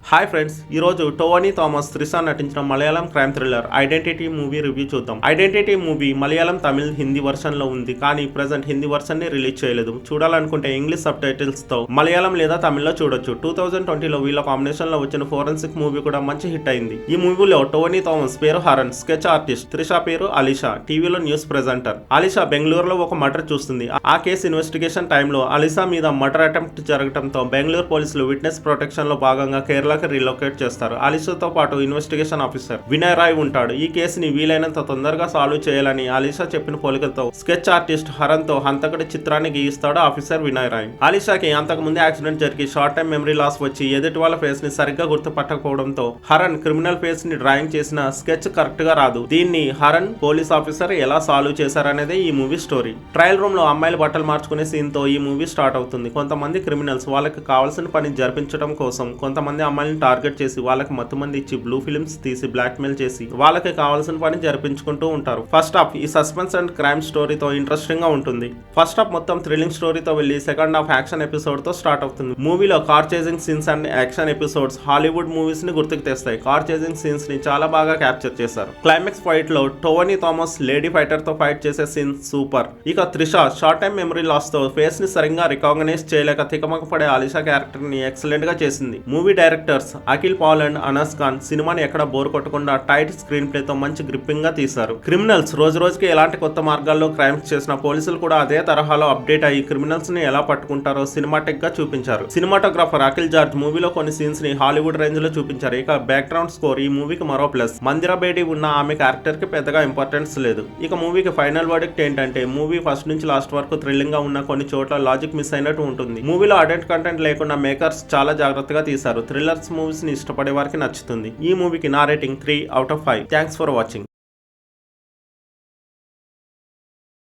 Hi friends, ఈ రోజు Tony Thomas Trisha నటించిన Malayalam crime thriller identity movie review చూద్దాం. Identity movie Malayalam, Tamil, Hindi version లో ఉంది, కానీ ప్రెజెంట్ హిందీ వర్షన్ ని రిలీజ్ చేయలేదు. చూడాలనుకుంటే ఇంగ్లీష్ సబ్ టైటిల్స్ తో మలయాళం లేదా తమిళ్లో చూడొచ్చు. 2020లో వీళ్ళ కాంబినేషన్ లో వచ్చిన ఫోరెన్సిక్ మూవీ కూడా మంచి హిట్ అయింది. ఈ మూవీలో టోనీ థామస్ పేరు హరన్, స్కెచ్ ఆర్టిస్ట్. త్రిషా పేరు అలీషా, టీవీలో న్యూస్ ప్రెజెంటర్. అలీషా బెంగళూరులో ఒక మర్డర్ చూస్తుంది. ఆ కేసు ఇన్వెస్టిగేషన్ టైంలో అలీషా మీద మర్డర్ అటెంప్ట్ జరగడంతో బెంగళూరు పోలీసులు విట్నెస్ ప్రొటెక్షన్ లో భాగంగా కేరళకి రీలొకేట్ చేస్తారు. అలీషాతో పాటు ఇన్వెస్టిగేషన్ ఆఫీసర్ వినయ్ రాయ్ ఉంటాడు. ఈ కేసుని వీలైనంత తొందరగా సాల్వ్ చేయాలని అలీషా చెప్పిన పోలికలతో స్కెచ్ ఆర్టిస్ట్ హరన్ తో హంతకుడి చిత్రాన్ని గీయిస్తాడు ఆఫీసర్ వినయ్ రాయ్. అలీషాకి అంతకు ముందే యాక్సిడెంట్ జరిగి షార్ట్ టైం మెమరీ లాస్ వచ్చి ఎదుటి వాళ్ళ ఫేస్ ని సరిగ్గా గుర్తుపట్టకపోవడంతో హరన్ క్రిమినల్ ఫేస్ ని డ్రాయింగ్ చేసిన స్కెచ్ కరెక్ట్ గా రాదు. దీన్ని హరన్ పోలీస్ ఆఫీసర్ ఎలా సాల్వ్ చేశారనేదే ఈ మూవీ స్టోరీ. ట్రయల్ రూమ్ లో అమ్మాయిలు బట్టలు మార్చుకునే సీన్ తో ఈ మూవీ స్టార్ట్ అవుతుంది. కొంతమంది క్రిమినల్స్ వాళ్ళకి కావాల్సిన పని జరిపించడం కోసం కొంతమంది అమ్మాయిలను టార్గెట్ చేసి వాళ్ళకి మత్తుమంది ఇచ్చి బ్లూ ఫిల్మ్స్ తీసి బ్లాక్ మెయిల్ చేసి వాళ్ళకి కావాల్సిన పని జరిపించుకుంటూ ఉంటారు. ఫస్ట్ హాఫ్ ఈ సస్పెన్స్ అండ్ క్రైమ్ స్టోరీతో ఇంట్రెస్టింగ్ గా ఉంటుంది. ఫస్ట్ హాఫ్ మొత్తం థ్రిల్లింగ్ స్టోరీతో వెళ్లి సెకండ్ హాఫ్ యాక్షన్ ఎపిసోడ్ తో స్టార్ట్ అవుతుంది. మూవీలో car chasing scenes and action episodes Hollywood movies ని గుర్తుకు తెస్తాయి. కార్ చేజింగ్ సీన్స్ ని చాలా బాగా క్యాప్చర్ చేశారు. క్లైమాక్స్ ఫైట్ లో టోనీ థామస్ లేడీ ఫైటర్ తో ఫైట్ చేసే సీన్ సూపర్. ఇక Trisha short time memory loss తో ఫేస్ ని సరిగ్గా రికాగ్నైజ్ చేయలేక తికమక పడే అలీషా క్యారెక్టర్ ని ఎక్సలెంట్ గా చేసింది. Movie directors Akhil Paul and Anas Khan సినిమాని ఎక్కడ బోర్ కొట్టకుండా టైట్ స్క్రీన్ ప్లే తో మంచి గ్రిప్పింగ్ గా తీశారు. క్రిమినల్స్ రోజు రోజుకి ఎలాంటి కొత్త మార్గాల్లో క్రైమ్స్ చేసిన పోలీసులు కూడా అదే తరహాలో అప్డేట్ అయ్యి క్రిమినల్స్ ని ఎలా పట్టుకుంటారో సినిమాటిక్ గా చూపించారు. సినిమాటోగ్రాఫర్ అఖిల్ జార్జ్ మూవీలో కొన్ని సీన్స్ ని హాలీవుడ్ రేంజ్ లో చూపించారు. ఇక బ్యాక్గ్రౌండ్ స్కోర్ ఈ మూవీకి మరో ప్లస్. మందిరా బేడి ఉన్న ఆమె క్యారెక్టర్ కి పెద్దగా ఇంపార్టెన్స్ లేదు. ఇక మూవీకి ఫైనల్ వర్డిక్ట్ ఏంటంటే మూవీ ఫస్ట్ నుంచి లాస్ట్ వరకు థ్రిల్లింగ్ గా ఉన్న కొన్ని చోట్ల లాజిక్ మిస్ అయినట్టు ఉంటుంది. మూవీలో అడల్ట్ కంటెంట్ లేకుండా మేకర్స్ చాలా జాగ్రత్తగా తీశారు. థ్రిల్లర్స్ మూవీస్ ని ఇష్టపడే వారికి నచ్చుతుంది. ఈ మూవీకి నా రేటింగ్ 3/5. Thanks for watching.